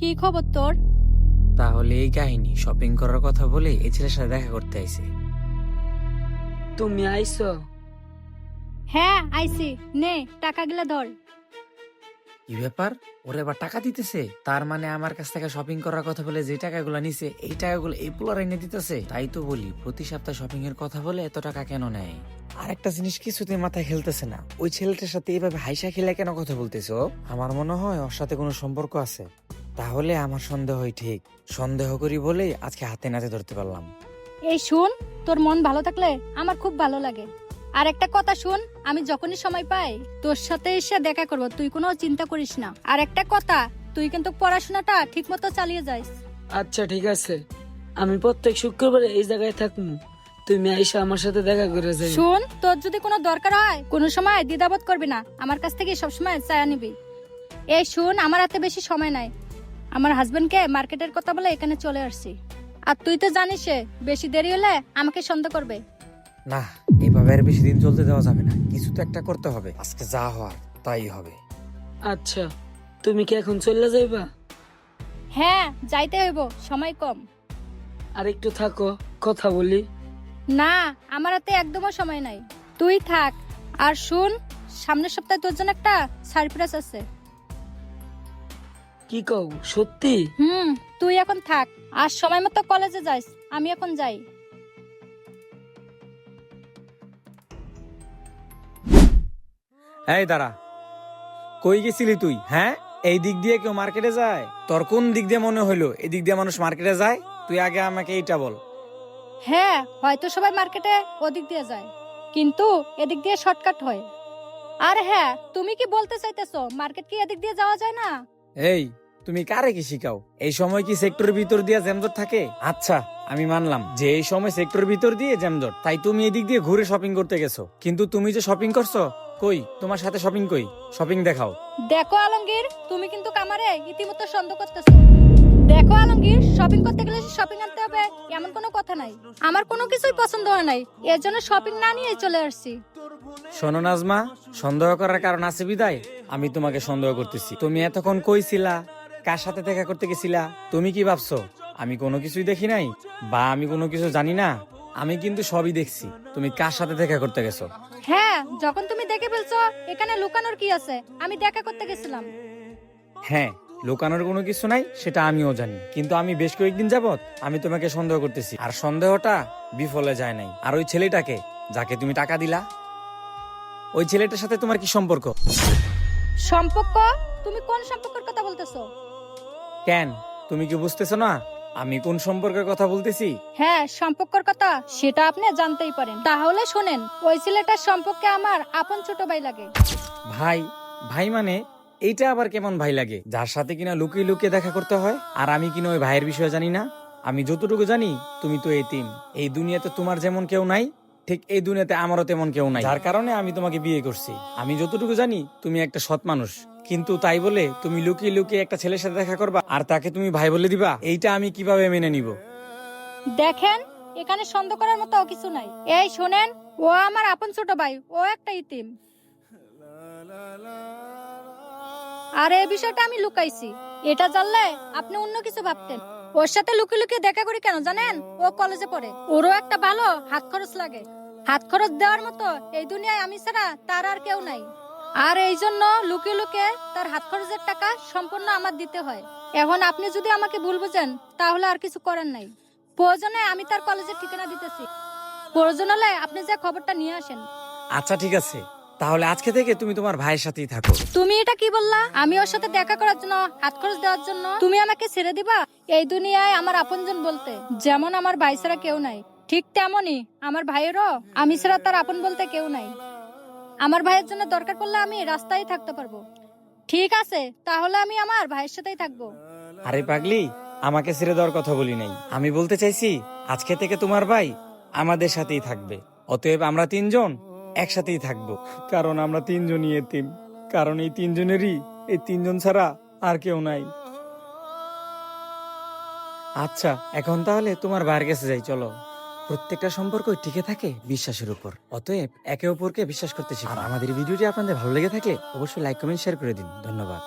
কি খবর তোর? তাহলে এই কাহিনী শপিং করার কথা বলে এই ছেলের সাথে দেখা করতে আইছে। তুমি আইছো? হ্যাঁ আইছি, নে টাকাগুলা ধর। কি ব্যাপার, ওরে আবার টাকা দিতেছে? তার মানে আমার কাছ থেকে শপিং করার কথা বলে যে টাকাগুলো নিছে এই টাকাগুলো এই পোলার এনে দিতেছে। তাই তো বলি প্রতি সপ্তাহে শপিং এর কথা বলে এত টাকা কেন নেয়। আর একটা জিনিস কিছুতে মাথায় খেলতেছে না, ওই ছেলেটার সাথে এইভাবে হাইসা খেলে কেন কথা বলতেছো? আমার মনে হয় ওর সাথে কোনো সম্পর্ক আছে। তাহলে আমার সন্দেহই ঠিক, সন্দেহ করি বলেই আজকে হাতে নাতে ধরতে পারলাম। এই শুন, তোর মন ভালো থাকলে আমার খুব ভালো লাগে। আর একটা কথা শুন, আমি যখনই সময় পাই তোর সাথে এসে দেখা করব, তুই কোনো চিন্তা করিস না। আর একটা কথা, তুই কিন্তু পড়াশোনাটা ঠিক মতো চালিয়ে যাইস। আচ্ছা ঠিক আছে, আমি প্রত্যেক শুক্রবারে এই জায়গায় থাকবো। তুমি আইসা আমার সাথে দেখা করে যাই। শুন, তোর যদি কোনো দরকার হয় কোনো সময় দ্বিধাবোধ করবি না, আমার কাছ থেকে সবসময় চায়া নিবি। এই শুন, আমার হাতে বেশি সময় নাই, আমার হাজবেন্ডকে মার্কেটের কথা বলে এখানে চলে আসছি। আর তুই তো জানিস বেশি দেরি হলে আমাকে সন্দেহ করবে। না, এইভাবে আর বেশি দিন চলতে দেওয়া যাবে না, কিছু তো একটা করতে হবে। আজকে যা হওয়ার তাই হবে। আচ্ছা, তুমি কি এখন চলে যাইবা? হ্যাঁ যাইতে হইব, সময় কম। আর একটু থাকো, কথা বলি। না, আমার হাতে একদমও সময় নাই, তুই থাক। আর শুন, সামনের সপ্তাহে তোর জন্য একটা সারপ্রাইজ আছে। কি কও, সত্যি? তুই এখন থাক, আর সময় মতো কলেজে যাইস। আমি এখন যাই। এই দাঁড়া, কই গেছিলি তুই? হ্যাঁ, এই দিক দিয়ে কেউ মার্কেটে যায়? তোর কোন দিক দিয়ে মনে হইলো এই দিক দিয়ে মানুষ মার্কেটে যায়? তুই আগে আমাকে এইটা বল। হ্যাঁ, হয়তো সবাই মার্কেটে ওদিক দিয়ে যায়, কিন্তু এদিক দিয়ে শর্টকাট হয়। আর হ্যাঁ, তুমি কি বলতে চাইতেছো মার্কেট কি এদিক দিয়ে যাওয়া যায় না? এই, তুমি কারে কি শিখাও? এই সময় কি সেক্টরের ভিতর দিয়ে জ্যামজট থাকে? আচ্ছা, আমি মানলাম যে এই সময় সেক্টরের ভিতর দিয়ে জ্যামজট, তাই তুমি এদিক দিয়ে ঘুরে শপিং করতে গেছো। কিন্তু তুমি যে শপিং করছো, কই তোমার সাথে শপিং কই? শপিং দেখাও। দেখো আলমগীর, তুমি কিন্তু কামারে ইতিমধ্যে সন্দেহ করতেছো। দেখো আলমগীর, শপিং করতে গেলে শপিং আনতে হবে এমন কোনো কথা নাই। আমার কোনো কিছুই পছন্দ হয় নাই, এর জন্য শপিং না নিয়ে চলে আসছি। শোনো নাজমা, সন্দেহ করার কারণ আছে বিদায় আমি তোমাকে সন্দেহ করতেছি। তুমি এতক্ষণ কই ছিলা? কার সাথে দেখা করতে গেছিলা? তুমি কি ভাবছো আমি কোনো কিছুই দেখি নাই বা আমি কোনো কিছু জানি না? আমি কিন্তু সবই দেখছি। তুমি কার সাথে দেখা করতে গেছো? হ্যাঁ, যখন তুমি দেখে ফেলছো এখানে লুকানোর কি আছে, আমি দেখা করতে গেছিলাম। হ্যাঁ, লুকানোর কোনো কিছু নাই সেটা আমিও জানি, কিন্তু আমি বেশ কয়েকদিন যাবত আমি তোমাকে সন্দেহ করতেছি, আর সন্দেহটা বিফলে যায় নাই। আর ওই ছেলেটাকে যাকে তুমি টাকা দিলা, ওই ছেলেটার সাথে তোমার কি সম্পর্ক? সম্পর্ক? তুমি কোন সম্পর্কের কথা বলতেছো? কেন, তুমি কি বুঝতেছো না আমি কোন সম্পর্কের কথা বলতেছি? হ্যাঁ, সম্পর্কের কথা সেটা আপনি জানতেই পারেন। তাহলে শোনেন, ওই ছেলেটার সম্পর্কে আমার আপন ছোট ভাই লাগে। ভাই? ভাই মানে এইটা আবার কেমন ভাই লাগে, যার সাথে কিনা লুকিয়ে লুকিয়ে দেখা করতে হয়? আর আমি কিনা ওই ভাইয়ের বিষয়ে জানি না? আমি যতটুকু জানি তুমি তো এতিম। এই দুনিয়াতে তোমার যেমন কেউ নাই, ঠিক এই দুনিয়াতে আমারও তেমন কেউ নাই, যার কারণে আমি তোমাকে বিয়ে করছি। আমি যতটুকু জানি তুমি একটা সৎ মানুষ, কিন্তু তাই বলে তুমি লুকিয়ে লুকিয়ে একটা ছেলের সাথে দেখা করবা আর তাকে তুমি ভাই বলে দিবা? এইটা আমি কিভাবে মেনে নিব? দেখেন, এখানে সন্দেহ করার মতো কিছু নাই। এই শোনেন, ও আমার আপন ছোট ভাই, ও একটা ইতিম। আর এই বিষয়টা আমি লুকাইছি, এটা জানলে আপনি অন্য কিছু ভাবতেন। ওর সাথে লুকিয়ে লুকিয়ে দেখা করি কেন জানেন? ও কলেজে পড়ে, ওরও একটা ভালো হাত খরচ লাগে। হাত খরচ দেওয়ার মতো এই দুনিয়ায় আমি ছাড়া তার আর কেউ নাই। আর এই জন্য লুকিয়ে লুকিয়ে তার হাত খরচের টাকা সম্পূর্ণ আমার দিতে হয়। এখন আপনি যদি আমাকে ভুল বুঝেন তাহলে আর কিছু করার নাই। প্রয়োজনে আমি তার কলেজের ঠিকানা দিতেছি, প্রয়োজন হলে আপনি যে খবরটা নিয়ে আসেন। আচ্ছা ঠিক আছে, তাহলে আজকে থেকে তুমি তোমার ভাইয়ের সাথেই থাকো। তুমি এটা কি বললা? আমি ওর সাথে দেখা করার জন্য, হাত খরচ দেওয়ার জন্য তুমি আমাকে ছেড়ে দিবা? এই দুনিয়ায় আমার আপনজন বলতে যেমন আমার ভাই ছাড়া কেউ নাই, ঠিক তেমনই আমার ভাইয়েরও আমি ছাড়া তার আপন বলতে কেউ নাই। আমার ভাইয়ের জন্য দরকার পড়লে আমি রাস্তায় থাকতে পারবো। ঠিক আছে, তাহলে আমি আমার ভাইয়ের সাথেই থাকবো। আরে পাগলি, আমাকে ছেড়ে দেওয়ার কথা বলি নাই। আমি বলতে চাইছি আজকে থেকে তোমার ভাই আমাদের সাথেই থাকবে। অতএব আমরা তিনজন একসাথেই থাকবো, কারণ আমরা তিনজনই এতিম। কারণ এই তিনজনেরই, এই তিনজন ছাড়া আর কেউ নাই। আচ্ছা, এখন তাহলে তোমার ভাইয়ের কাছে যাই, চলো। প্রত্যেকটা সম্পর্ক টিকে থাকে বিশ্বাসের উপর, অতএব একে অপরকে বিশ্বাস করতে শিখুন। আর আমাদের ভিডিওটি আপনাদের ভালো লেগে থাকলে অবশ্যই লাইক কমেন্ট শেয়ার করে দিন। ধন্যবাদ।